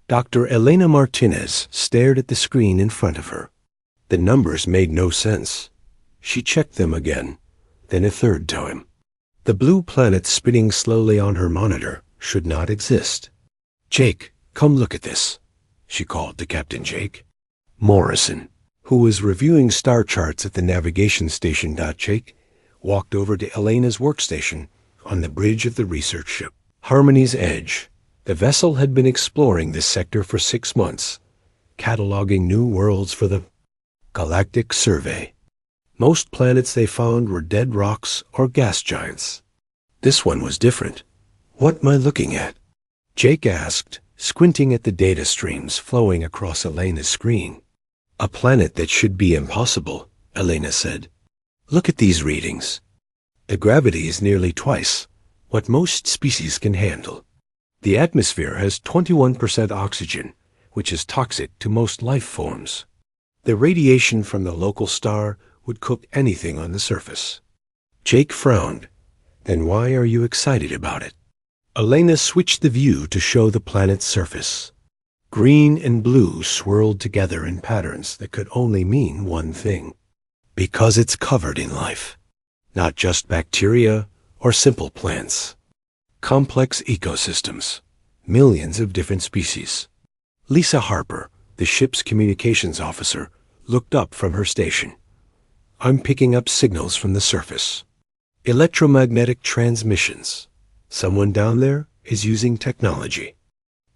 Dr. Elena Martinez stared at the screen in front of her. The numbers made no sense. She checked them again, then a third time. The blue planets spinning slowly on her monitor should not exist. "Jake, come look at this," she called to Captain Jake. Morrison, who was reviewing star charts at the navigation station. Jake walked over to Elena's workstation on the bridge of the research ship. Harmony's Edge. The vessel had been exploring this sector for 6 months, cataloging new worlds for the Galactic Survey. Most planets they found were dead rocks or gas giants. This one was different. "What am I looking at?" Jake asked, squinting at the data streams flowing across Elena's screen. "A planet that should be impossible," Elena said. "Look at these readings. The gravity is nearly twice what most species can handle. The atmosphere has 21% oxygen, which is toxic to most life forms. The radiation from the local star would cook anything on the surface." Jake frowned. "Then why are you excited about it?" Elena switched the view to show the planet's surface. Green and blue swirled together in patterns that could only mean one thing. Because it's covered in life. Not just bacteria or simple plants. Complex ecosystems. Millions of different species. Lisa Harper, the ship's communications officer, looked up from her station. "I'm picking up signals from the surface. Electromagnetic transmissions. Someone down there is using technology."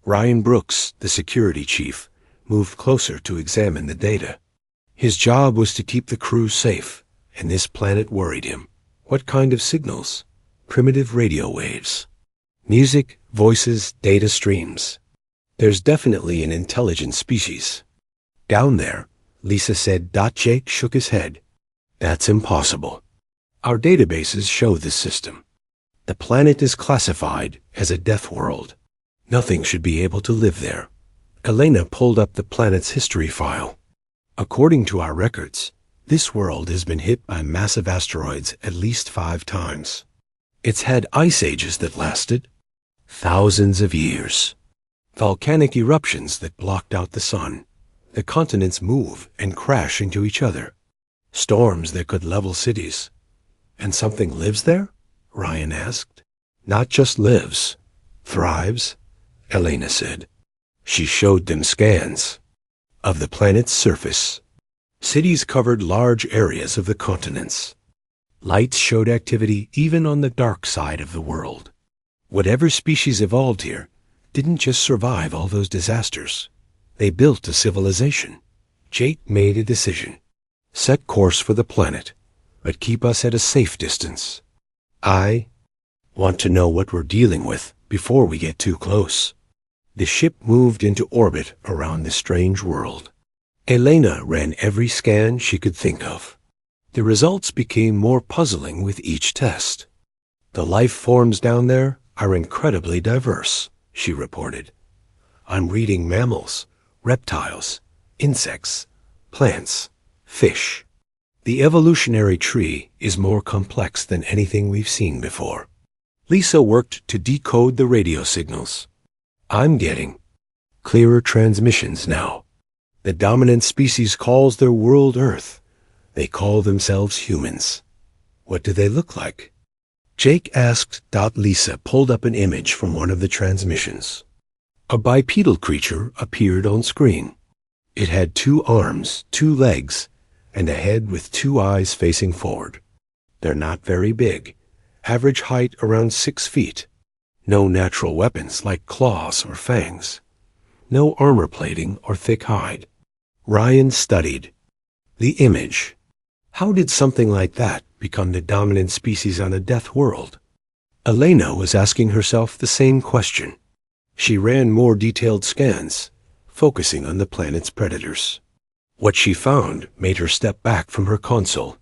Ryan Brooks, the security chief, moved closer to examine the data. His job was to keep the crew safe, and this planet worried him. What kind of signals? Primitive radio waves. Music, voices, data streams. There's definitely an intelligent species. "Down there," Lisa said. Jake shook his head. "That's impossible. Our databases show this system. The planet is classified as a death world. Nothing should be able to live there." Elena pulled up the planet's history file. "According to our records, this world has been hit by massive asteroids at least 5 times. It's had ice ages that lasted thousands of years. Volcanic eruptions that blocked out the sun. The continents move and crash into each other. Storms that could level cities." "And something lives there?" Ryan asked. "Not just lives. Thrives," Elena said. She showed them scans of the planet's surface. Cities covered large areas of the continents. Lights showed activity even on the dark side of the world. Whatever species evolved here didn't just survive all those disasters. They built a civilization. Jake made a decision. "Set course for the planet, but keep us at a safe distance. I want to know what we're dealing with before we get too close." The ship moved into orbit around the strange world. Elena ran every scan she could think of. The results became more puzzling with each test. "The life forms down there are incredibly diverse," she reported. "I'm reading mammals, reptiles, insects, plants, fish. The evolutionary tree is more complex than anything we've seen before." Lisa worked to decode the radio signals. "I'm getting clearer transmissions now. The dominant species calls their world Earth. They call themselves humans. What do they look like?" Jake asked. Lisa pulled up an image from one of the transmissions. A bipedal creature appeared on screen. It had 2 arms, 2 legs, and a head with 2 eyes facing forward. They're not very big. Average height around 6 feet. No natural weapons like claws or fangs. No armor plating or thick hide. Ryan studied the image. How did something like that become the dominant species on a death world? Elena was asking herself the same question. She ran more detailed scans, focusing on the planet's predators. What she found made her step back from her console.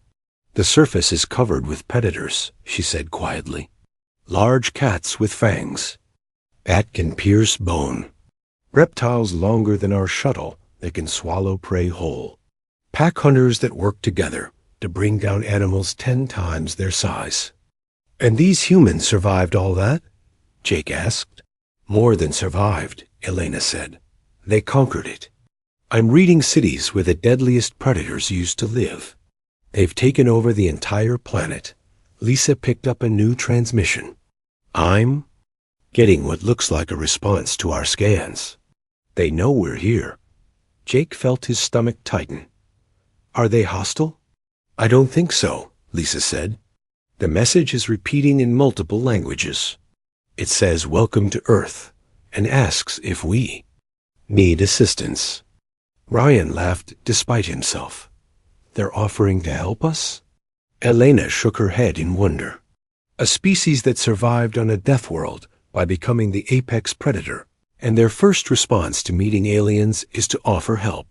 "The surface is covered with predators," she said quietly. "Large cats with fangs. That can pierce bone. Reptiles longer than our shuttle that can swallow prey whole. Pack hunters that work together to bring down animals 10 times their size." "And these humans survived all that?" Jake asked. "More than survived," Elena said. They conquered it. I'm reading cities where the deadliest predators used to live. They've taken over the entire planet. Lisa picked up a new transmission. I'm getting what looks like a response to our scans. They know we're here. Jake felt his stomach tighten. Are they hostile? I don't think so, Lisa said. The message is repeating in multiple languages. It says welcome to Earth and asks if we need assistance. Ryan laughed despite himself. They're offering to help us? Elena shook her head in wonder. A species that survived on a death world by becoming the apex predator, and their first response to meeting aliens is to offer help.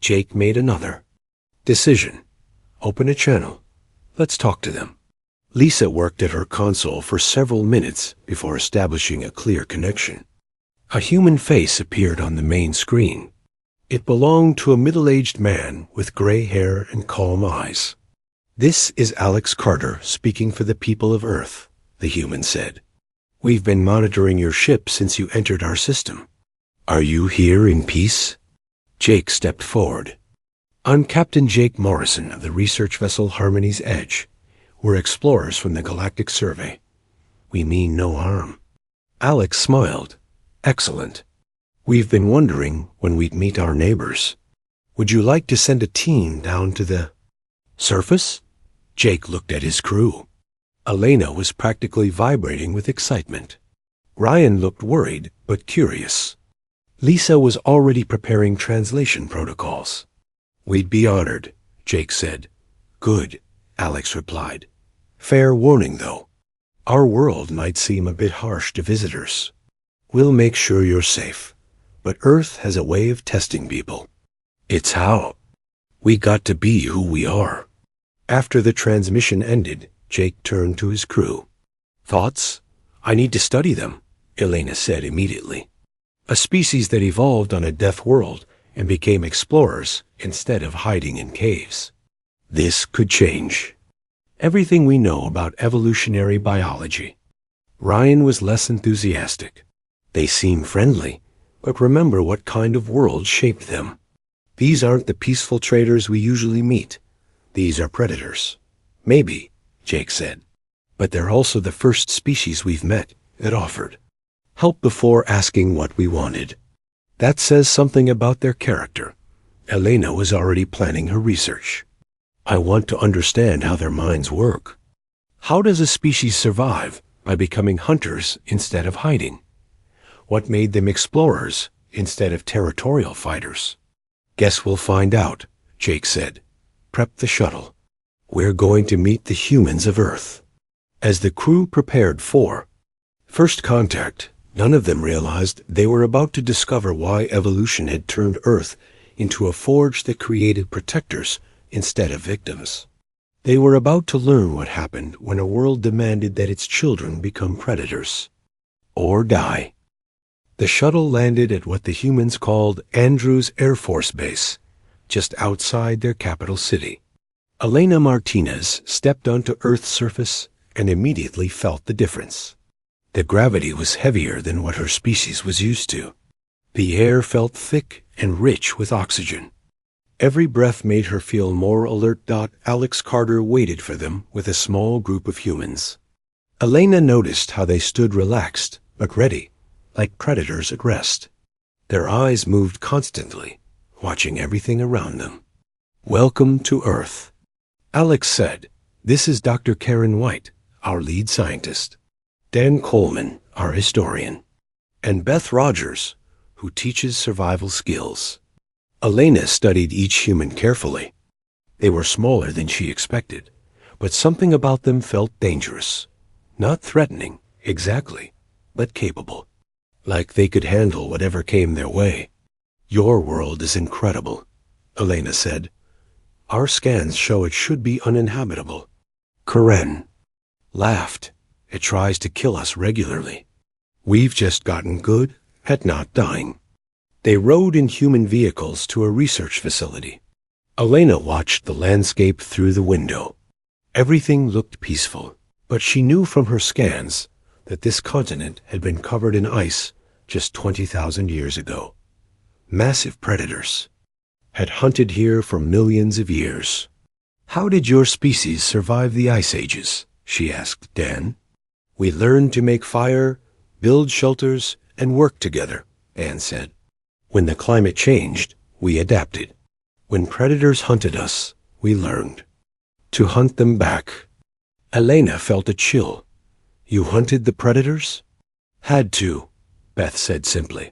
Jake made another decision. Open a channel. Let's talk to them. Lisa worked at her console for several minutes before establishing a clear connection. A human face appeared on the main screen. It belonged to a middle-aged man with gray hair and calm eyes. This is Alex Carter speaking for the people of Earth, the human said. We've been monitoring your ship since you entered our system. Are you here in peace? Jake stepped forward. I'm Captain Jake Morrison of the research vessel Harmony's Edge. We're explorers from the Galactic Survey. We mean no harm. Alex smiled. Excellent. We've been wondering when we'd meet our neighbors. Would you like to send a team down to the surface? Jake looked at his crew. Elena was practically vibrating with excitement. Ryan looked worried but curious. Lisa was already preparing translation protocols. We'd be honored, Jake said. Good, Alex replied. Fair warning, though. Our world might seem a bit harsh to visitors. We'll make sure you're safe. But Earth has a way of testing people. It's how we got to be who we are. After the transmission ended, Jake turned to his crew. Thoughts? I need to study them, Elena said immediately. A species that evolved on a death world and became explorers instead of hiding in caves. This could change everything we know about evolutionary biology. Ryan was less enthusiastic. They seem friendly, but remember what kind of world shaped them. These aren't the peaceful traders we usually meet. These are predators. Maybe, Jake said. But they're also the first species we've met that offered help before asking what we wanted. That says something about their character. Elena was already planning her research. I want to understand how their minds work. How does a species survive by becoming hunters instead of hiding? What made them explorers instead of territorial fighters? Guess we'll find out, Jake said. Prep the shuttle. We're going to meet the humans of Earth. As the crew prepared for first contact, none of them realized they were about to discover why evolution had turned Earth into a forge that created protectors instead of victims. They were about to learn what happened when a world demanded that its children become predators or die. The shuttle landed at what the humans called Andrews Air Force Base, just outside their capital city. Elena Martinez stepped onto Earth's surface and immediately felt the difference. The gravity was heavier than what her species was used to. The air felt thick and rich with oxygen. Every breath made her feel more alert. Alex Carter waited for them with a small group of humans. Elena noticed how they stood relaxed but ready, like predators at rest. Their eyes moved constantly, watching everything around them. Welcome to Earth, Alex said. This is Dr. Karen White, our lead scientist. Dan Coleman, our historian. And Beth Rogers, who teaches survival skills. Elena studied each human carefully. They were smaller than she expected, but something about them felt dangerous. Not threatening, exactly, but capable. Like they could handle whatever came their way. Your world is incredible, Elena said. Our scans show it should be uninhabitable. Karen laughed. It tries to kill us regularly. We've just gotten good at not dying. They rode in human vehicles to a research facility. Elena watched the landscape through the window. Everything looked peaceful, but she knew from her scans that this continent had been covered in ice just 20,000 years ago. massive predators, had hunted here for millions of years. "How did your species survive the ice ages?" she asked Dan. "We learned to make fire, build shelters, and work together," Anne said. "When the climate changed, we adapted. When predators hunted us, we learned to hunt them back." Elena felt a chill. "You hunted the predators?" "Had to," Beth said simply.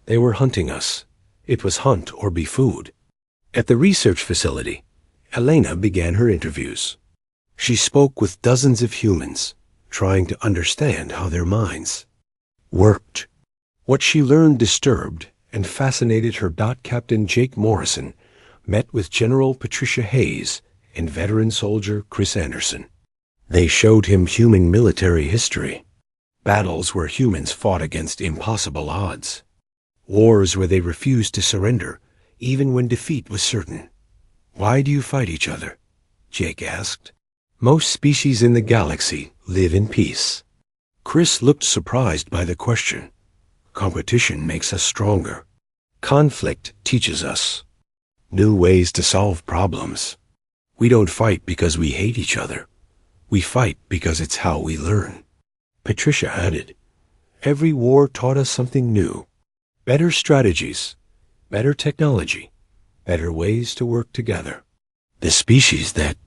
"They were hunting us. It was hunt or be food." At the research facility, Elena began her interviews. She spoke with dozens of humans, trying to understand how their minds worked. What she learned disturbed and fascinated her. Captain Jake Morrison met with General Patricia Hayes and veteran soldier Chris Anderson. They showed him human military history, battles where humans fought against impossible odds, wars where they refused to surrender even when defeat was certain. "Why do you fight each other?" Jake asked. "Most species in the galaxy live in peace." Chris looked surprised by the question. "Competition makes us stronger. Conflict teaches us new ways to solve problems. We don't fight because we hate each other. We fight because it's how we learn." Patricia added, "Every war taught us something new. Better strategies, better technology, better ways to work together. The species that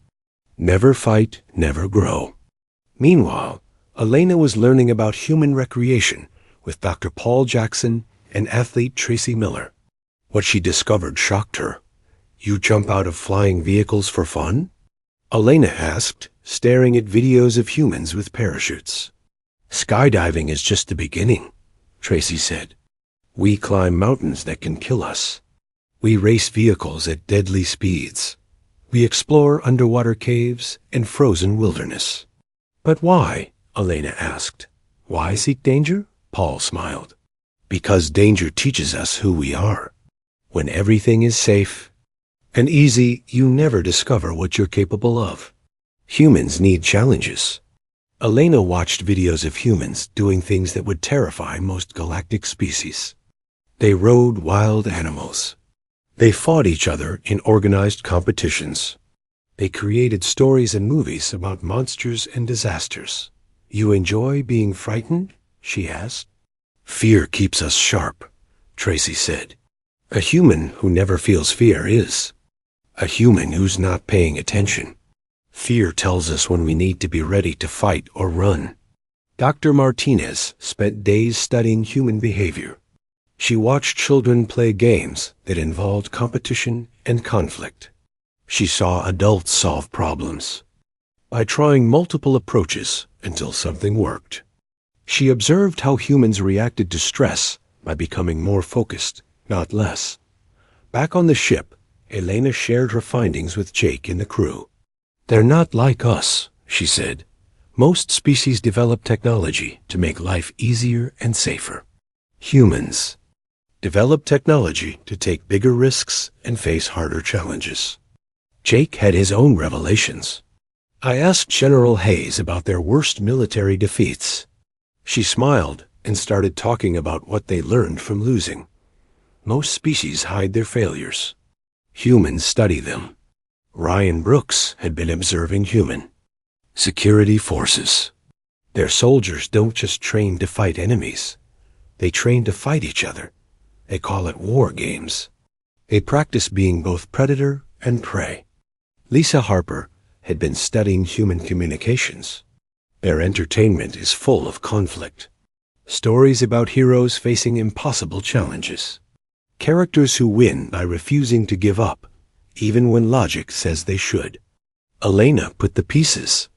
never fight, never grow." Meanwhile, Elena was learning about human recreation with Dr. Paul Jackson and athlete Tracy Miller. What she discovered shocked her. "You jump out of flying vehicles for fun?" Elena asked, staring at videos of humans with parachutes. "Skydiving is just the beginning," Tracy said. "We climb mountains that can kill us. We race vehicles at deadly speeds. We explore underwater caves and frozen wilderness." "But why?" Elena asked. "Why seek danger?" Paul smiled. "Because danger teaches us who we are. When everything is safe and easy, you never discover what you're capable of. Humans need challenges." Elena watched videos of humans doing things that would terrify most galactic species. They rode wild animals. They fought each other in organized competitions. They created stories and movies about monsters and disasters. "You enjoy being frightened?" she asked. "Fear keeps us sharp," Tracy said. "A human who never feels fear is a human who's not paying attention. Fear tells us when we need to be ready to fight or run." Dr. Martinez spent days studying human behavior. She watched children play games that involved competition and conflict. She saw adults solve problems by trying multiple approaches until something worked. She observed how humans reacted to stress by becoming more focused, not less. Back on the ship, Elena shared her findings with Jake and the crew. "They're not like us," she said. "Most species develop technology to make life easier and safer. Humans develop technology to take bigger risks and face harder challenges." Jake had his own revelations. "I asked General Hayes about their worst military defeats." She smiled and started talking about what they learned from losing. "Most species hide their failures. Humans study them." Ryan Brooks had been observing human security forces. Their soldiers don't just train to fight enemies. They train to fight each other. They call it war games. They practice being both predator and prey. Lisa Harper had been studying human communications. Their entertainment is full of conflict. Stories about heroes facing impossible challenges. Characters who win by refusing to give up, even when logic says they should. Elena put the pieces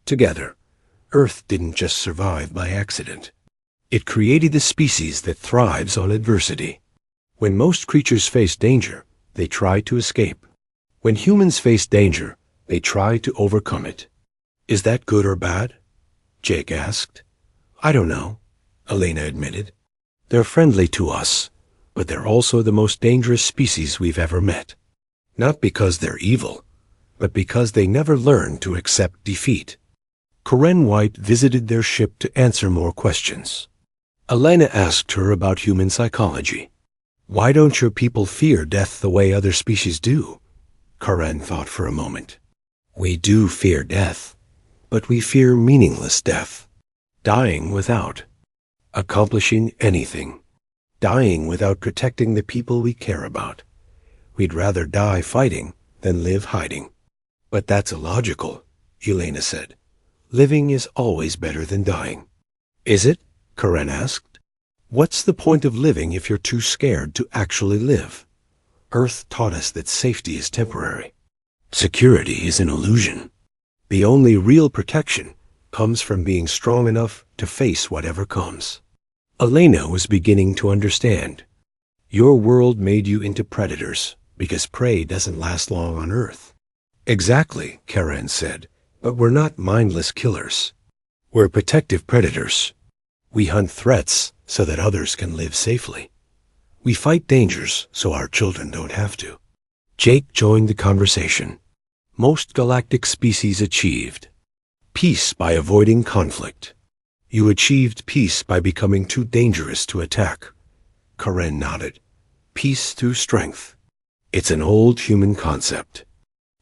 together. Earth didn't just survive by accident. It created the species that thrives on adversity. When most creatures face danger, they try to escape. When humans face danger, they try to overcome it. "Is that good or bad?" Jake asked. "I don't know," Elena admitted. "They're friendly to us, but they're also the most dangerous species we've ever met. Not because they're evil, but because they never learn to accept defeat." Corinne White visited their ship to answer more questions. Elena asked her about human psychology. Why don't your people fear death the way other species do? Karen thought for a moment. We do fear death, but we fear meaningless death. Dying without accomplishing anything. Dying without protecting the people we care about. We'd rather die fighting than live hiding. But that's illogical, Elena said. Living is always better than dying. Is it? Karen asked. What's the point of living if you're too scared to actually live? Earth taught us that safety is temporary. Security is an illusion. The only real protection comes from being strong enough to face whatever comes. Elena was beginning to understand. Your world made you into predators because prey doesn't last long on Earth. Exactly, Karen said, but we're not mindless killers. We're protective predators. We hunt threats so that others can live safely. We fight dangers so our children don't have to. Jake joined the conversation. Most galactic species achieved peace by avoiding conflict. You achieved peace by becoming too dangerous to attack. Karen nodded. Peace through strength. It's an old human concept.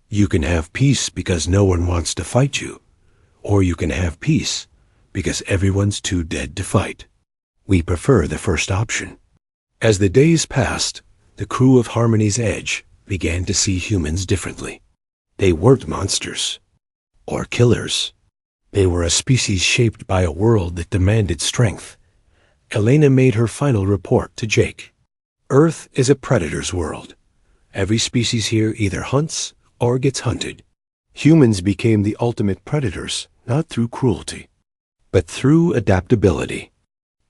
You can have peace because no one wants to fight you, or you can have peace because everyone's too dead to fight. We prefer the first option. As the days passed, the crew of Harmony's Edge began to see humans differently. They weren't monsters or killers. They were a species shaped by a world that demanded strength. Elena made her final report to Jake. Earth is a predator's world. Every species here either hunts or gets hunted. Humans became the ultimate predators, not through cruelty, but through adaptability.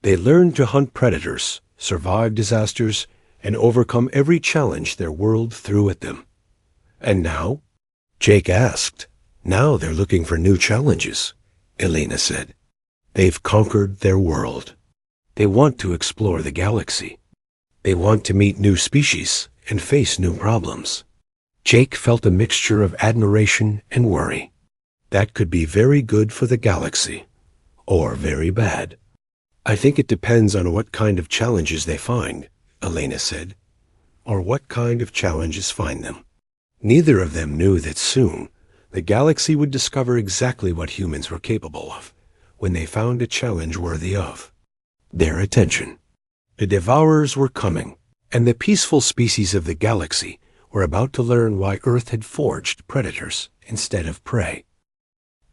They learned to hunt predators, survive disasters, and overcome every challenge their world threw at them. And now? Jake asked. Now they're looking for new challenges, Elena said. They've conquered their world. They want to explore the galaxy. They want to meet new species and face new problems. Jake felt a mixture of admiration and worry. That could be very good for the galaxy, or very bad. I think it depends on what kind of challenges they find, Elena said, or what kind of challenges find them. Neither of them knew that soon the galaxy would discover exactly what humans were capable of when they found a challenge worthy of their attention. The Devourers were coming, and the peaceful species of the galaxy were about to learn why Earth had forged predators instead of prey.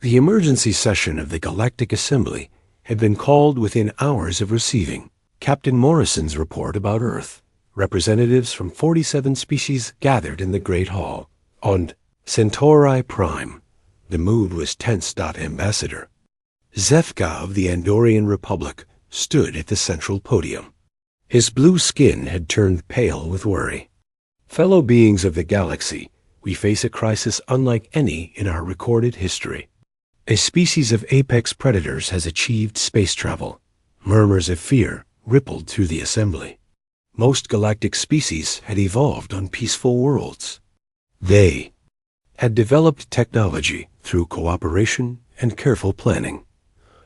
The emergency session of the Galactic Assembly had been called within hours of receiving Captain Morrison's report about Earth. Representatives from 47 species gathered in the Great Hall. On Centauri Prime, the mood was tense. Ambassador Zethka of the Andorian Republic stood at the central podium. His blue skin had turned pale with worry. Fellow beings of the galaxy, we face a crisis unlike any in our recorded history. A species of apex predators has achieved space travel. Murmurs of fear rippled through the assembly. Most galactic species had evolved on peaceful worlds. They had developed technology through cooperation and careful planning.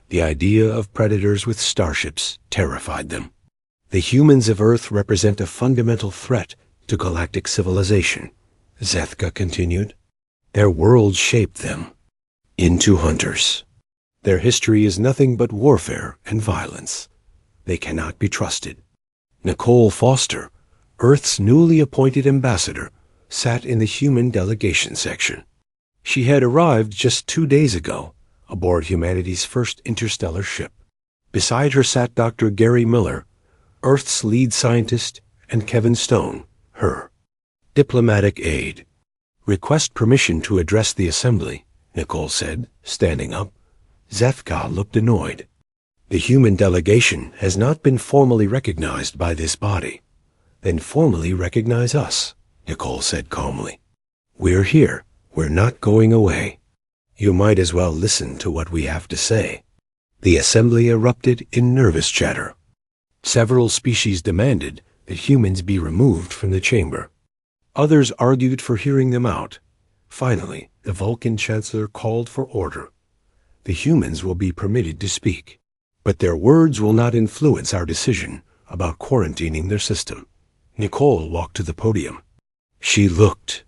The idea of predators with starships terrified them. The humans of Earth represent a fundamental threat to galactic civilization, Zethka continued. Their world shaped them into hunters. Their history is nothing but warfare and violence. They cannot be trusted. Nicole Foster, Earth's newly appointed ambassador, sat in the human delegation section. She had arrived just 2 days ago aboard humanity's first interstellar ship. Beside her sat Dr. Gary Miller, Earth's lead scientist, and Kevin Stone, her diplomatic aide. Request permission to address the assembly, Nicole said, standing up. Zethka looked annoyed. The human delegation has not been formally recognized by this body. Then formally recognize us, Nicole said calmly. We're here. We're not going away. You might as well listen to what we have to say. The assembly erupted in nervous chatter. Several species demanded that humans be removed from the chamber. Others argued for hearing them out. Finally, the Vulcan Chancellor called for order. The humans will be permitted to speak, but their words will not influence our decision about quarantining their system, Nicole walked to the podium. She looked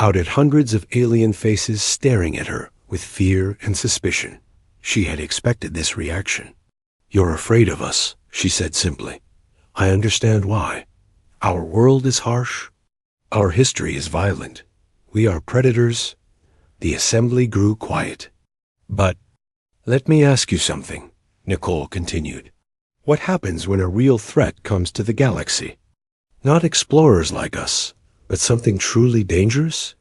out at hundreds of alien faces staring at her with fear and suspicion. She had expected this reaction. "You're afraid of us," she said simply. "I understand why. Our world is harsh. Our history is violent. We are predators." The assembly grew quiet. "But let me ask you something," Nicole continued. "What happens when a real threat comes to the galaxy? Not explorers like us, but something truly dangerous?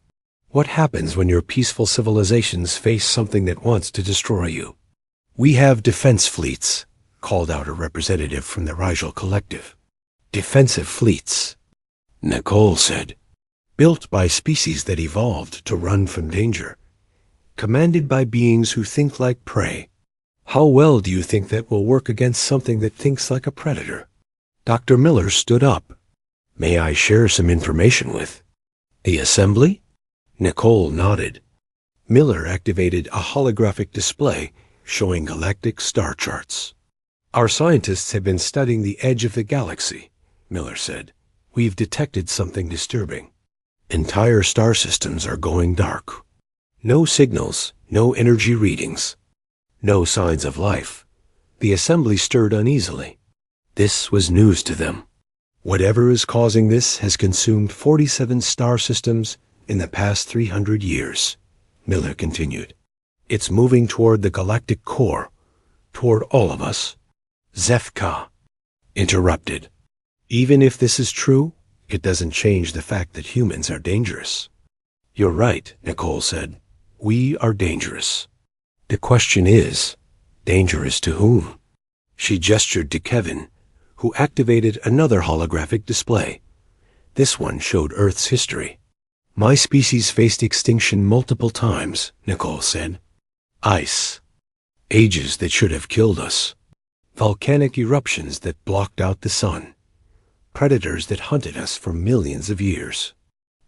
What happens when your peaceful civilizations face something that wants to destroy you?" "We have defense fleets," called out a representative from the Rigel Collective. "Defensive fleets," Nicole said, "built by species that evolved to run from danger, commanded by beings who think like prey. How well do you think that will work against something that thinks like a predator?" Dr. Miller stood up. "May I share some information with the assembly?" Nicole nodded. Miller activated a holographic display showing galactic star charts. "Our scientists have been studying the edge of the galaxy," Miller said. "We've detected something disturbing. Entire star systems are going dark. No signals, no energy readings, no signs of life." The assembly stirred uneasily. This was news to them. "Whatever is causing this has consumed 47 star systems in the past 300 years, Miller continued. "It's moving toward the galactic core, toward all of us." Zefka interrupted. "Even if this is true, it doesn't change the fact that humans are dangerous." "You're right," Nicole said. "We are dangerous. The question is, dangerous to whom?" She gestured to Kevin, who activated another holographic display. This one showed Earth's history. "My species faced extinction multiple times," Nicole said. "Ice, ages that should have killed us. Volcanic eruptions that blocked out the sun. Predators that hunted us for millions of years.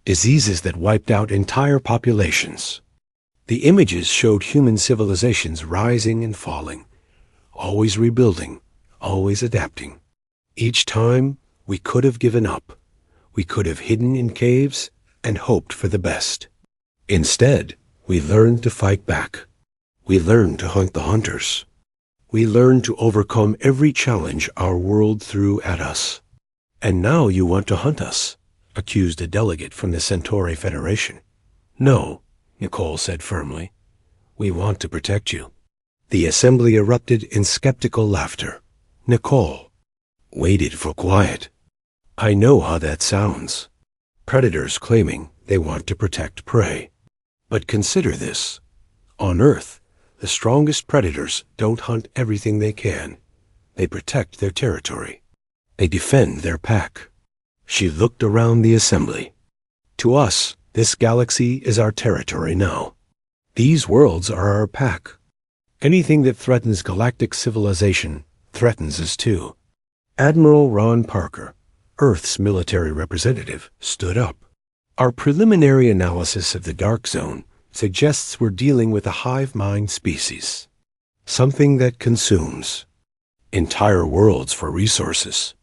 Diseases that wiped out entire populations." The images showed human civilizations rising and falling, always rebuilding, always adapting. Each time, we could have given up. We could have hidden in caves and hoped for the best. Instead, we learned to fight back. We learned to hunt the hunters. We learned to overcome every challenge our world threw at us. "And now you want to hunt us," accused a delegate from the Centauri Federation. "No," Nicole said firmly. "We want to protect you." The assembly erupted in skeptical laughter. Nicole waited for quiet. "I know how that sounds. Predators claiming they want to protect prey. But consider this. On Earth, the strongest predators don't hunt everything they can. They protect their territory. They defend their pack." She looked around the assembly. "To us, this galaxy is our territory now. These worlds are our pack. Anything that threatens galactic civilization threatens us too." Admiral Ron Parker, Earth's military representative, stood up. "Our preliminary analysis of the Dark Zone suggests we're dealing with a hive mind species. Something that consumes entire worlds for resources.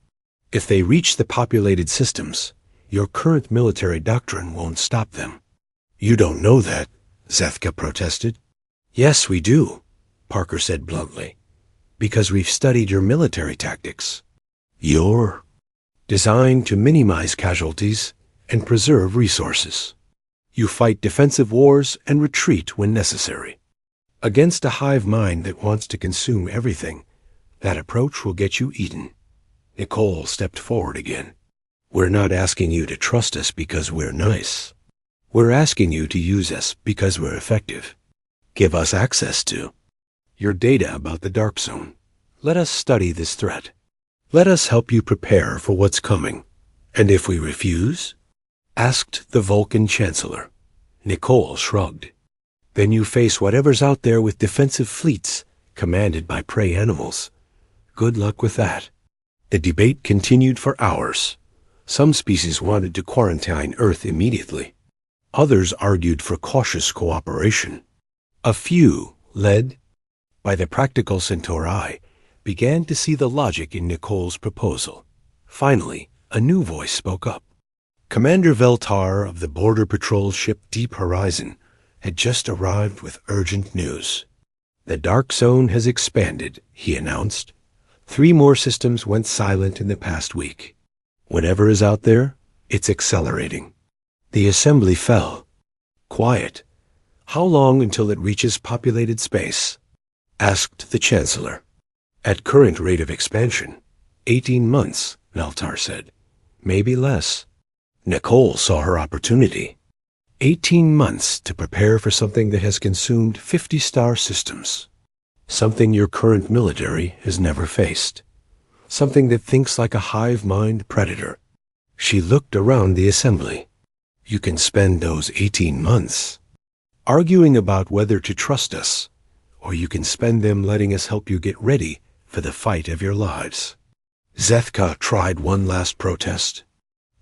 If they reach the populated systems, your current military doctrine won't stop them." "You don't know that," Zefka protested. "Yes, we do," Parker said bluntly, "because we've studied your military tactics. You're designed to minimize casualties and preserve resources. You fight defensive wars and retreat when necessary. Against a hive mind that wants to consume everything, that approach will get you eaten." Nicole stepped forward again. "We're not asking you to trust us because we're nice. We're asking you to use us because we're effective. Give us access to your data about the Dark Zone. Let us study this threat. Let us help you prepare for what's coming. And if we refuse?" asked the Vulcan Chancellor. Nicole shrugged. "Then you face whatever's out there with defensive fleets commanded by prey animals. Good luck with that." The debate continued for hours. Some species wanted to quarantine Earth immediately. Others argued for cautious cooperation. A few, led by the practical Centauri, began to see the logic in Nicole's proposal. Finally, A new voice spoke up. Commander Veltar of the Border Patrol ship Deep Horizon had just arrived with urgent news. The Dark Zone has expanded, he announced. 3 more systems went silent in the past week. Whatever is out there, it's accelerating. The assembly fell. Quiet. How long until it reaches populated space? Asked the Chancellor. At current rate of expansion, 18 months, Veltar said. Maybe less. Nicole saw her opportunity. 18 months to prepare for something that has consumed 50 star systems. Something your current military has never faced. Something that thinks like a hive-mind predator. She looked around the assembly. You can spend those 18 months arguing about whether to trust us, or you can spend them letting us help you get ready for the fight of your lives. Zethka tried one last protest.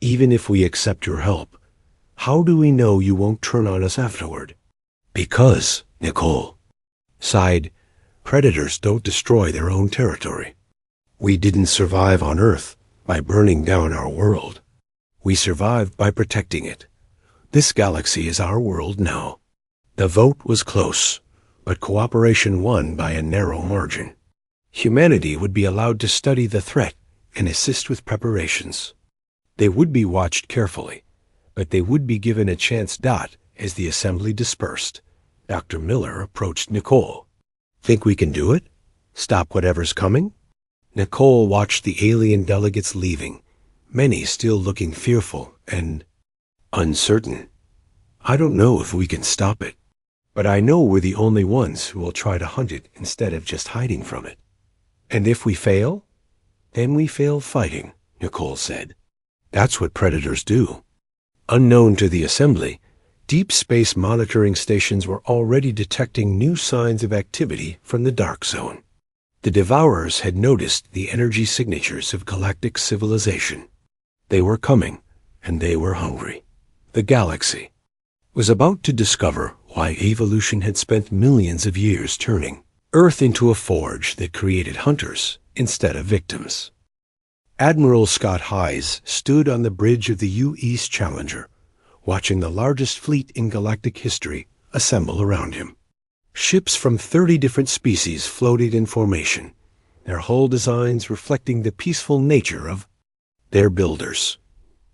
Even if we accept your help, how do we know you won't turn on us afterward? Because, Nicole sighed, predators don't destroy their own territory. We didn't survive on Earth by burning down our world. We survived by protecting it. This galaxy is our world now. The vote was close, but cooperation won by a narrow margin. Humanity would be allowed to study the threat and assist with preparations. They would be watched carefully, but they would be given a chance. As the assembly dispersed, Dr. Miller approached Nicole. Think we can do it? Stop whatever's coming? Nicole watched the alien delegates leaving, many still looking fearful and uncertain. I don't know if we can stop it, but I know we're the only ones who will try to hunt it instead of just hiding from it. And if we fail, then we fail fighting, Nicole said. That's what predators do. Unknown to the assembly, deep space monitoring stations were already detecting new signs of activity from the Dark Zone. The Devourers had noticed the energy signatures of galactic civilization. They were coming, and they were hungry. The galaxy was about to discover why evolution had spent millions of years turning Earth into a forge that created hunters instead of victims. Admiral Scott Hayes stood on the bridge of the U-East Challenger, watching the largest fleet in galactic history assemble around him. Ships from 30 different species floated in formation, their hull designs reflecting the peaceful nature of their builders.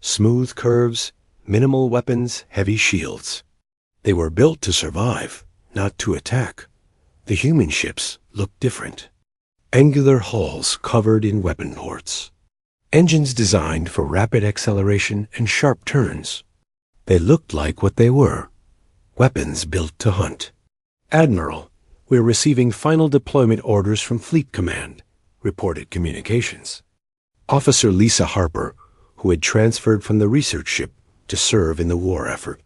Smooth curves, minimal weapons, heavy shields. They were built to survive, not to attack. The human ships looked different. Angular hulls covered in weapon ports. Engines designed for rapid acceleration and sharp turns. They looked like what they were, weapons built to hunt. Admiral, we're receiving final deployment orders from Fleet Command, reported communications. Officer Lisa Harper, who had transferred from the research ship to serve in the war effort.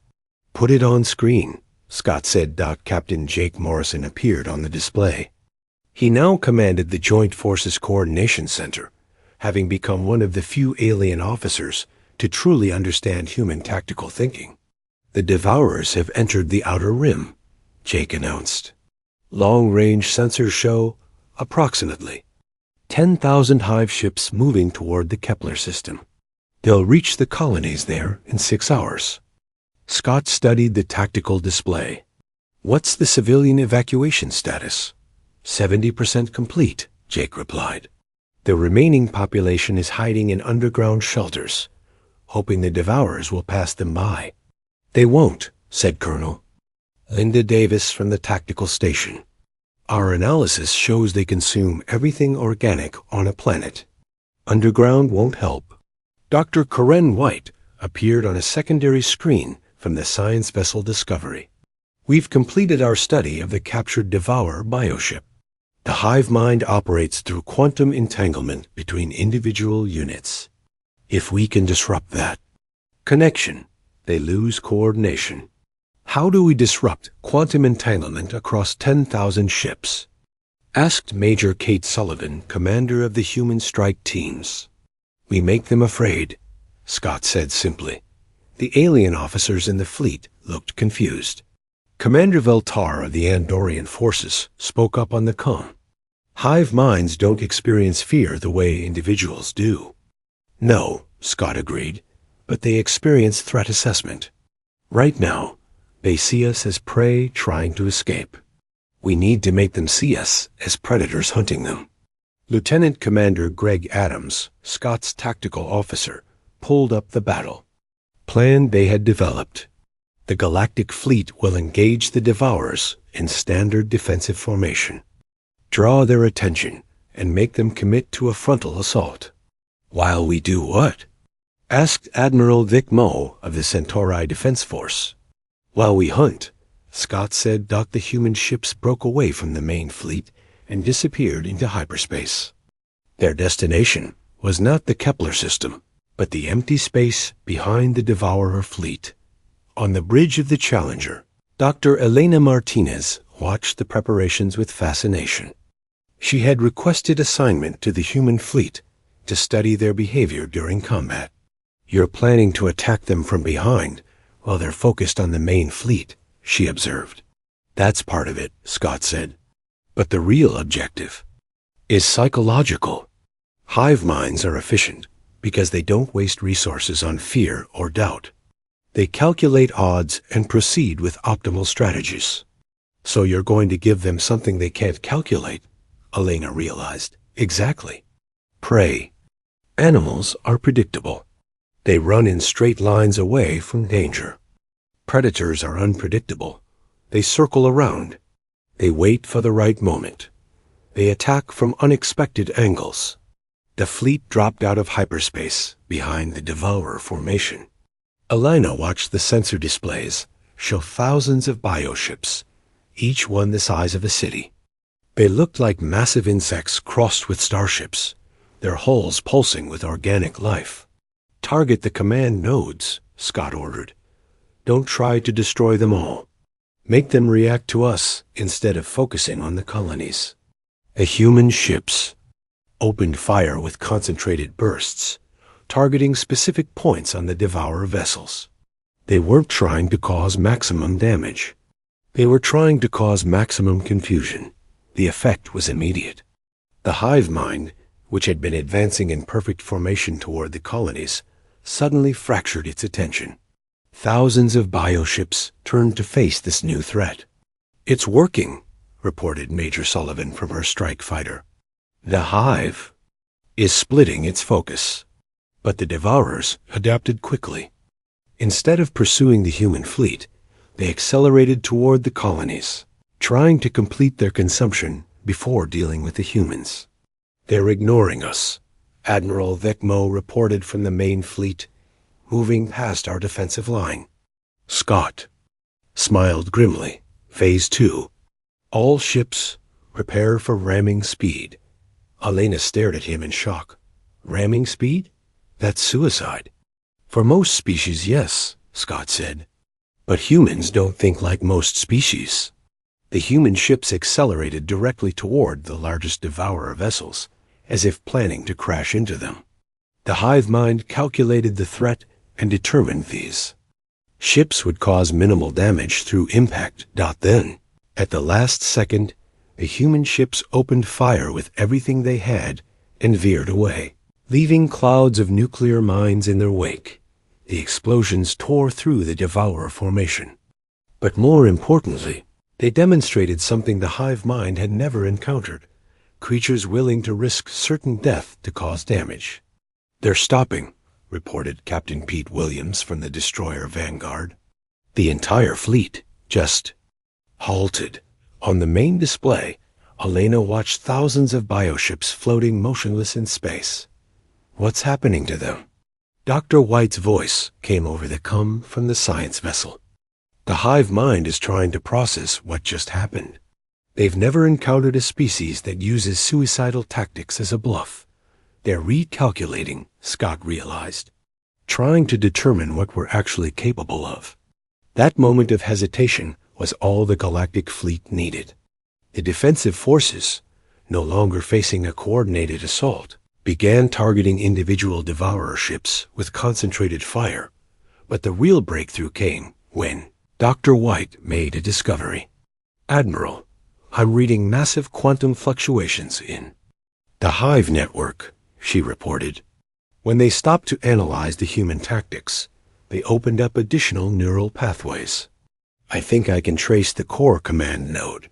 Put it on screen, Scott said. Captain Jake Morrison appeared on the display. He now commanded the Joint Forces Coordination Center, having become one of the few alien officers to truly understand human tactical thinking. The Devourers have entered the Outer Rim, Jake announced. Long-range sensors show, approximately, 10,000 hive ships moving toward the Kepler system. They'll reach the colonies there in 6 hours. Scott studied the tactical display. What's the civilian evacuation status? 70% complete, Jake replied. The remaining population is hiding in underground shelters, hoping the Devourers will pass them by. They won't, said Colonel Linda Davis from the tactical station. Our analysis shows they consume everything organic on a planet. Underground won't help. Dr. Karen White appeared on a secondary screen from the science vessel Discovery. We've completed our study of the captured Devourer bioship. The hive mind operates through quantum entanglement between individual units. If we can disrupt that connection, they lose coordination. How do we disrupt quantum entanglement across 10,000 ships? Asked Major Kate Sullivan, commander of the human strike teams. We make them afraid, Scott said simply. The alien officers in the fleet looked confused. Commander Veltar of the Andorian forces spoke up on the comm. Hive minds don't experience fear the way individuals do. No, Scott agreed, but they experience threat assessment. Right now, they see us as prey trying to escape. We need to make them see us as predators hunting them. Lieutenant Commander Greg Adams, Scott's tactical officer, pulled up the battle plan they had developed. The Galactic Fleet will engage the Devourers in standard defensive formation, draw their attention, and make them commit to a frontal assault. While we do what? Asked Admiral Vic Moe of the Centauri Defense Force. While we hunt, Scott said the human ships broke away from the main fleet and disappeared into hyperspace. Their destination was not the Kepler system, but the empty space behind the Devourer fleet. On the bridge of the Challenger, Dr. Elena Martinez watched the preparations with fascination. She had requested assignment to the human fleet to study their behavior during combat. You're planning to attack them from behind while they're focused on the main fleet, she observed. That's part of it, Scott said. But the real objective is psychological. Hive minds are efficient because they don't waste resources on fear or doubt. They calculate odds and proceed with optimal strategies. So you're going to give them something they can't calculate, Elena realized. Exactly. Prey. Animals are predictable. They run in straight lines away from danger. Predators are unpredictable. They circle around. They wait for the right moment. They attack from unexpected angles. The fleet dropped out of hyperspace behind the Devourer formation. Elena watched the sensor displays show thousands of bioships, each one the size of a city. They looked like massive insects crossed with starships, their hulls pulsing with organic life. Target the command nodes, Scott ordered. Don't try to destroy them all. Make them react to us instead of focusing on the colonies. The human ships opened fire with concentrated bursts, targeting specific points on the Devourer vessels. They weren't trying to cause maximum damage. They were trying to cause maximum confusion. The effect was immediate. The hive mind, which had been advancing in perfect formation toward the colonies, suddenly fractured its attention. Thousands of bioships turned to face this new threat. It's working, reported Major Sullivan from her strike fighter. The hive is splitting its focus. But the Devourers adapted quickly. Instead of pursuing the human fleet, they accelerated toward the colonies, trying to complete their consumption before dealing with the humans. They're ignoring us, Admiral Vic Moe reported from the main fleet, moving past our defensive line. Scott smiled grimly. Phase 2. All ships prepare for ramming speed. Elena stared at him in shock. Ramming speed? That's suicide. For most species, yes, Scott said. But humans don't think like most species. The human ships accelerated directly toward the largest Devourer vessels, as if planning to crash into them. The hive mind calculated the threat and determined these ships would cause minimal damage through impact. Then, at the last second, the human ships opened fire with everything they had and veered away, leaving clouds of nuclear mines in their wake. The explosions tore through the Devourer formation. But more importantly, they demonstrated something the hive mind had never encountered: creatures willing to risk certain death to cause damage. They're stopping, reported Captain Pete Williams from the destroyer Vanguard. The entire fleet just halted. On the main display, Elena watched thousands of bioships floating motionless in space. What's happening to them? Dr. White's voice came over the com from the science vessel. The hive mind is trying to process what just happened. They've never encountered a species that uses suicidal tactics as a bluff. They're recalculating, Scott realized, trying to determine what we're actually capable of. That moment of hesitation was all the Galactic Fleet needed. The defensive forces, no longer facing a coordinated assault, began targeting individual Devourer ships with concentrated fire. But the real breakthrough came when Dr. White made a discovery. Admiral, I'm reading massive quantum fluctuations in the hive network, she reported. When they stopped to analyze the human tactics, they opened up additional neural pathways. I think I can trace the core command node.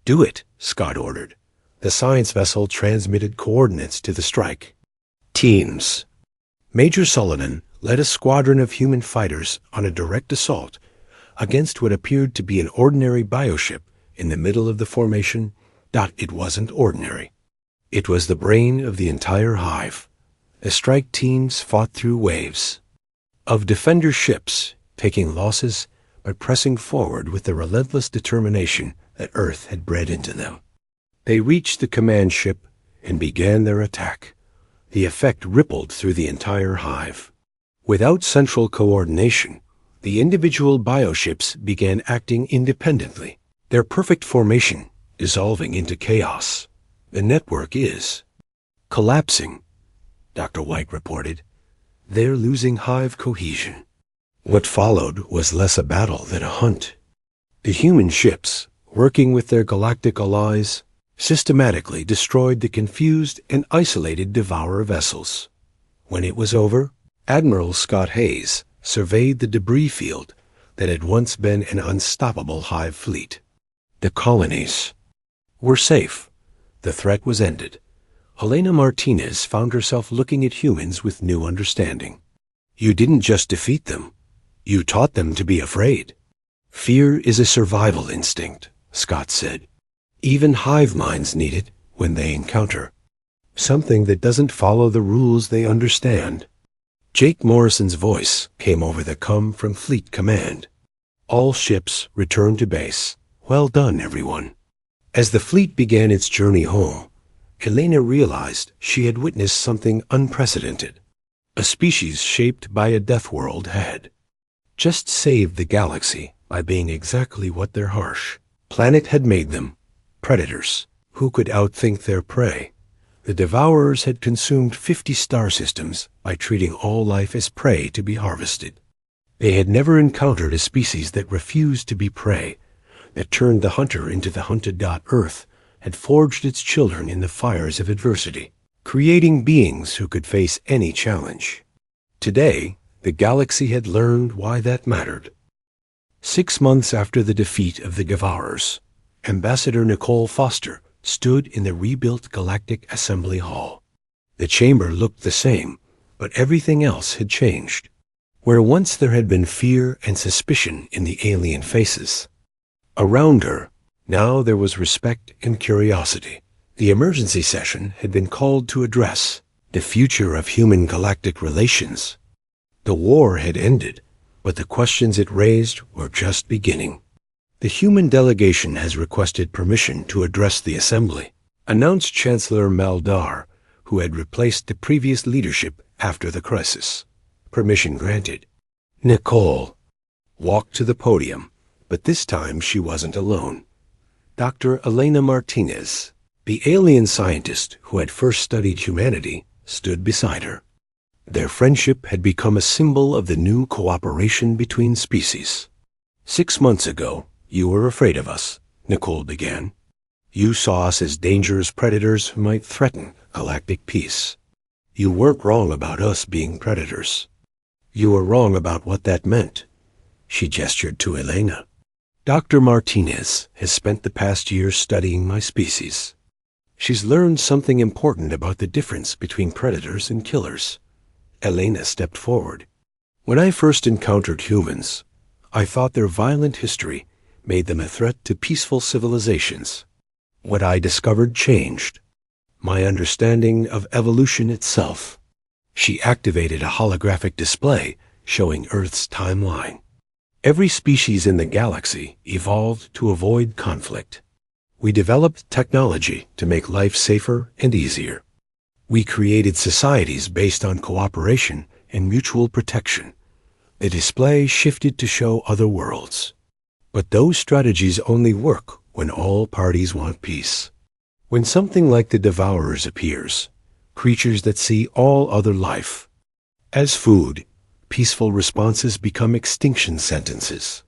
Do it, Scott ordered. The science vessel transmitted coordinates to the strike. Teams. Major Sullivan led a squadron of human fighters on a direct assault against what appeared to be an ordinary bioship in the middle of the formation. It wasn't ordinary. It was the brain of the entire hive. The strike teams fought through waves of defender ships, taking losses but pressing forward with the relentless determination that Earth had bred into them. They reached the command ship and began their attack. The effect rippled through the entire hive. Without central coordination, the individual bioships began acting independently, their perfect formation dissolving into chaos. The network is collapsing, Dr. White reported. They're losing hive cohesion. What followed was less a battle than a hunt. The human ships, working with their galactic allies, systematically destroyed the confused and isolated Devourer vessels. When it was over, Admiral Scott Hayes surveyed the debris field that had once been an unstoppable hive fleet. The colonies were safe. The threat was ended. Helena Martinez found herself looking at humans with new understanding. You didn't just defeat them. You taught them to be afraid. Fear is a survival instinct, Scott said. Even hive minds need it when they encounter something that doesn't follow the rules they understand. Jake Morrison's voice came over the com from Fleet Command. All ships return to base. Well done, everyone. As the fleet began its journey home, Helena realized she had witnessed something unprecedented. A species shaped by a death world had just saved the galaxy by being exactly what their harsh planet had made them. Predators who could outthink their prey. The Devourers had consumed 50 star systems by treating all life as prey to be harvested. They had never encountered a species that refused to be prey, that turned the hunter into the hunted. Earth had forged its children in the fires of adversity, creating beings who could face any challenge. Today, the galaxy had learned why that mattered. 6 months after the defeat of the Devourers, Ambassador Nicole Foster stood in the rebuilt Galactic Assembly Hall. The chamber looked the same, but everything else had changed. Where once there had been fear and suspicion in the alien faces, around her, now there was respect and curiosity. The emergency session had been called to address the future of human galactic relations. The war had ended, but the questions it raised were just beginning. The human delegation has requested permission to address the assembly, announced Chancellor Maldar, who had replaced the previous leadership after the crisis. Permission granted. Nicole walked to the podium, but this time she wasn't alone. Dr. Elena Martinez, the alien scientist who had first studied humanity, stood beside her. Their friendship had become a symbol of the new cooperation between species. 6 months ago, you were afraid of us, Nicole began. You saw us as dangerous predators who might threaten galactic peace. You weren't wrong about us being predators. You were wrong about what that meant. She gestured to Elena. Dr. Martinez has spent the past year studying my species. She's learned something important about the difference between predators and killers. Elena stepped forward. When I first encountered humans, I thought their violent history made them a threat to peaceful civilizations. What I discovered changed my understanding of evolution itself. She activated a holographic display showing Earth's timeline. Every species in the galaxy evolved to avoid conflict. We developed technology to make life safer and easier. We created societies based on cooperation and mutual protection. The display shifted to show other worlds. But those strategies only work when all parties want peace. When something like the Devourers appears, creatures that see all other life as food, peaceful responses become extinction sentences.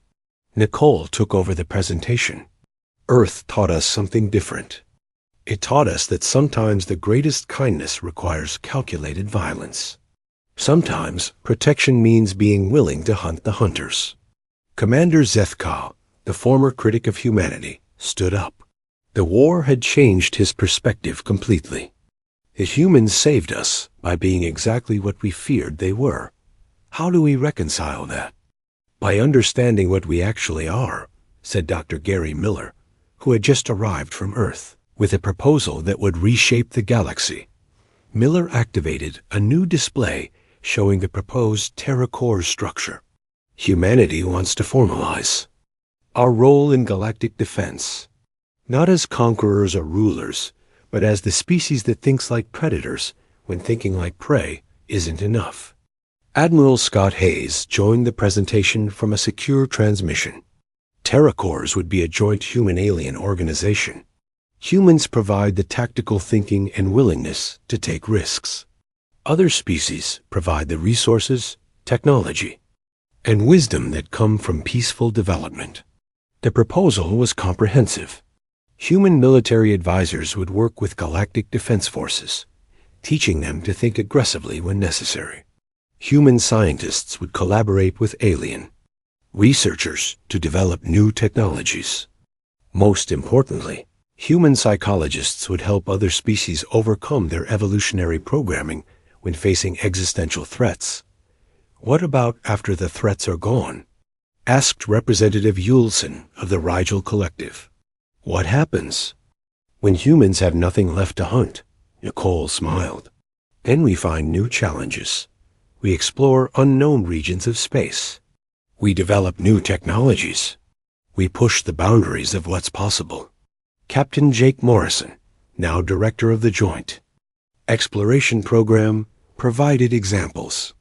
Nicole took over the presentation. Earth taught us something different. It taught us that sometimes the greatest kindness requires calculated violence. Sometimes protection means being willing to hunt the hunters. Commander Zethka, the former critic of humanity, stood up. The war had changed his perspective completely. The humans saved us by being exactly what we feared they were. How do we reconcile that? By understanding what we actually are, said Dr. Gary Miller, who had just arrived from Earth with a proposal that would reshape the galaxy. Miller activated a new display showing the proposed Terra Core structure. Humanity wants to formalize our role in galactic defense, not as conquerors or rulers, but as the species that thinks like predators when thinking like prey isn't enough. Admiral Scott Hayes joined the presentation from a secure transmission. Terra Cores would be a joint human-alien organization. Humans provide the tactical thinking and willingness to take risks. Other species provide the resources, technology, and wisdom that come from peaceful development. The proposal was comprehensive. Human military advisors would work with galactic defense forces, teaching them to think aggressively when necessary. Human scientists would collaborate with alien researchers to develop new technologies. Most importantly, human psychologists would help other species overcome their evolutionary programming when facing existential threats. What about after the threats are gone? Asked Representative Yulson of the Rigel Collective. What happens? When humans have nothing left to hunt, Nicole smiled. Then we find new challenges. We explore unknown regions of space. We develop new technologies. We push the boundaries of what's possible. Captain Jake Morrison, now director of the Joint Exploration Program, provided examples.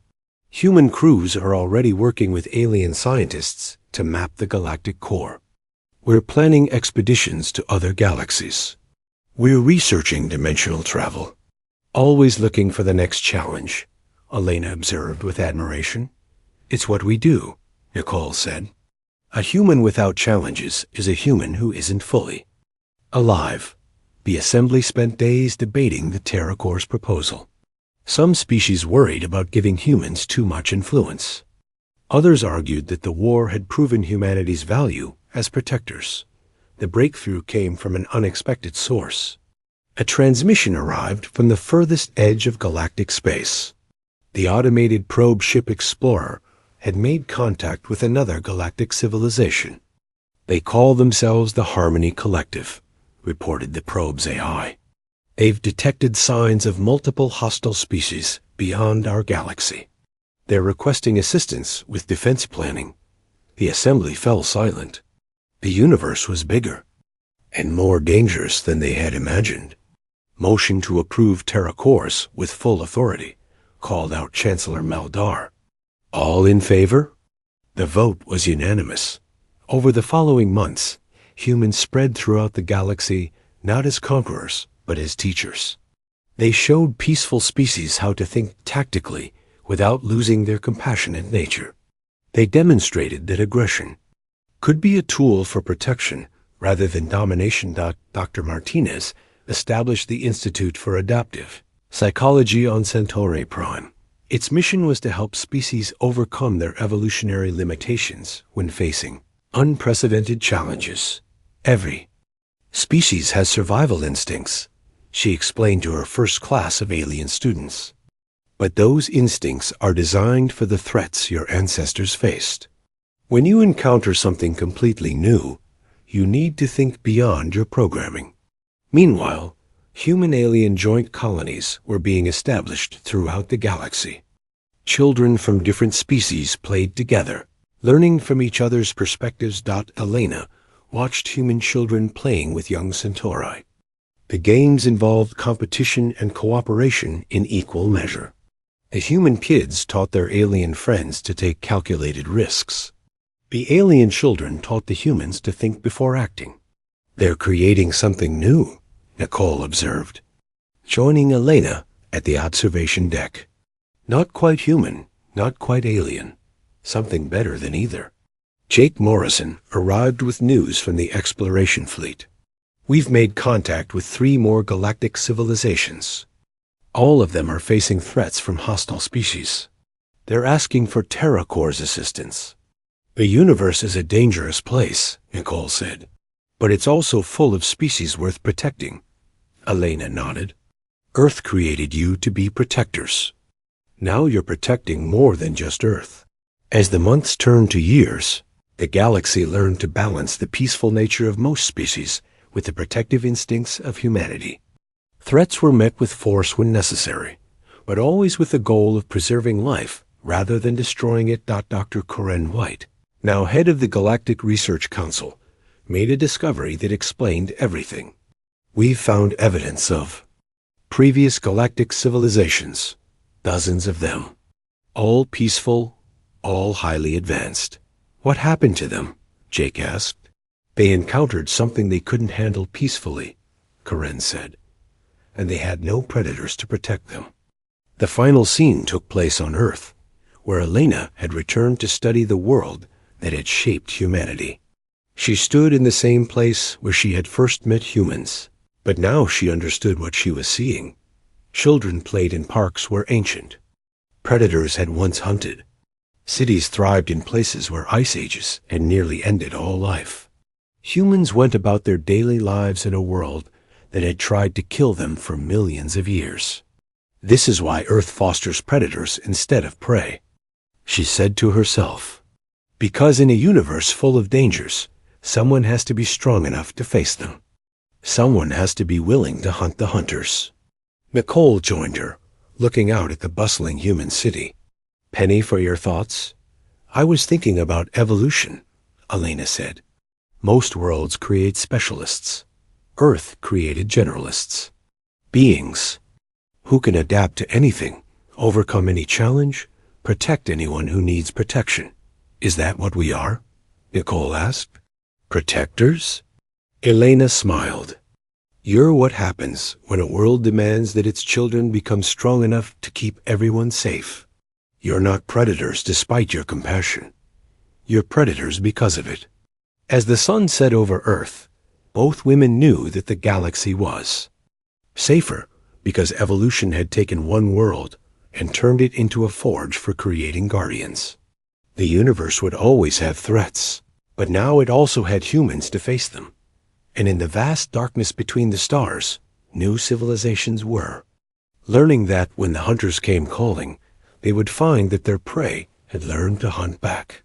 Human crews are already working with alien scientists to map the galactic core. We're planning expeditions to other galaxies. We're researching dimensional travel. Always looking for the next challenge, Elena observed with admiration. It's what we do, Nicole said. A human without challenges is a human who isn't fully alive. The assembly spent days debating the Terra Core's proposal. Some species worried about giving humans too much influence. Others argued that the war had proven humanity's value as protectors. The breakthrough came from an unexpected source. A transmission arrived from the furthest edge of galactic space. The automated probe ship Explorer had made contact with another galactic civilization. They call themselves the Harmony Collective, reported the probe's AI. They've detected signs of multiple hostile species beyond our galaxy. They're requesting assistance with defense planning. The assembly fell silent. The universe was bigger and more dangerous than they had imagined. Motion to approve Terra Cores with full authority, called out Chancellor Maldar. All in favor? The vote was unanimous. Over the following months, humans spread throughout the galaxy not as conquerors, but as teachers. They showed peaceful species how to think tactically without losing their compassionate nature. They demonstrated that aggression could be a tool for protection rather than domination. Dr. Martinez established the Institute for Adaptive Psychology on Centauri Prime. Its mission was to help species overcome their evolutionary limitations when facing unprecedented challenges. Every species has survival instincts, she explained to her first class of alien students. But those instincts are designed for the threats your ancestors faced. When you encounter something completely new, you need to think beyond your programming. Meanwhile, human-alien joint colonies were being established throughout the galaxy. Children from different species played together, learning from each other's perspectives. Elena watched human children playing with young Centauri. The games involved competition and cooperation in equal measure. The human kids taught their alien friends to take calculated risks. The alien children taught the humans to think before acting. They're creating something new, Nicole observed, joining Elena at the observation deck. Not quite human, not quite alien. Something better than either. Jake Morrison arrived with news from the exploration fleet. We've made contact with 3 more galactic civilizations. All of them are facing threats from hostile species. They're asking for TerraCore's assistance. The universe is a dangerous place, Nicole said, but it's also full of species worth protecting. Elena nodded. Earth created you to be protectors. Now you're protecting more than just Earth. As the months turned to years, the galaxy learned to balance the peaceful nature of most species with the protective instincts of humanity. Threats were met with force when necessary, but always with the goal of preserving life rather than destroying it. Dr. Corinne White, now head of the Galactic Research Council, made a discovery that explained everything. We've found evidence of previous galactic civilizations, dozens of them, all peaceful, all highly advanced. What happened to them? Jake asked. They encountered something they couldn't handle peacefully, Corinne said, and they had no predators to protect them. The final scene took place on Earth, where Elena had returned to study the world that had shaped humanity. She stood in the same place where she had first met humans, but now she understood what she was seeing. Children played in parks where ancient predators had once hunted. Cities thrived in places where ice ages had nearly ended all life. Humans went about their daily lives in a world that had tried to kill them for millions of years. This is why Earth fosters predators instead of prey, she said to herself. Because in a universe full of dangers, someone has to be strong enough to face them. Someone has to be willing to hunt the hunters. Nicole joined her, looking out at the bustling human city. Penny, for your thoughts? I was thinking about evolution, Elena said. Most worlds create specialists. Earth created generalists. Beings who can adapt to anything, overcome any challenge, protect anyone who needs protection. Is that what we are? Nicole asked. Protectors? Elena smiled. You're what happens when a world demands that its children become strong enough to keep everyone safe. You're not predators despite your compassion. You're predators because of it. As the sun set over Earth, both women knew that the galaxy was safer because evolution had taken one world and turned it into a forge for creating guardians. The universe would always have threats, but now it also had humans to face them. And in the vast darkness between the stars, new civilizations were, learning that when the hunters came calling, they would find that their prey had learned to hunt back.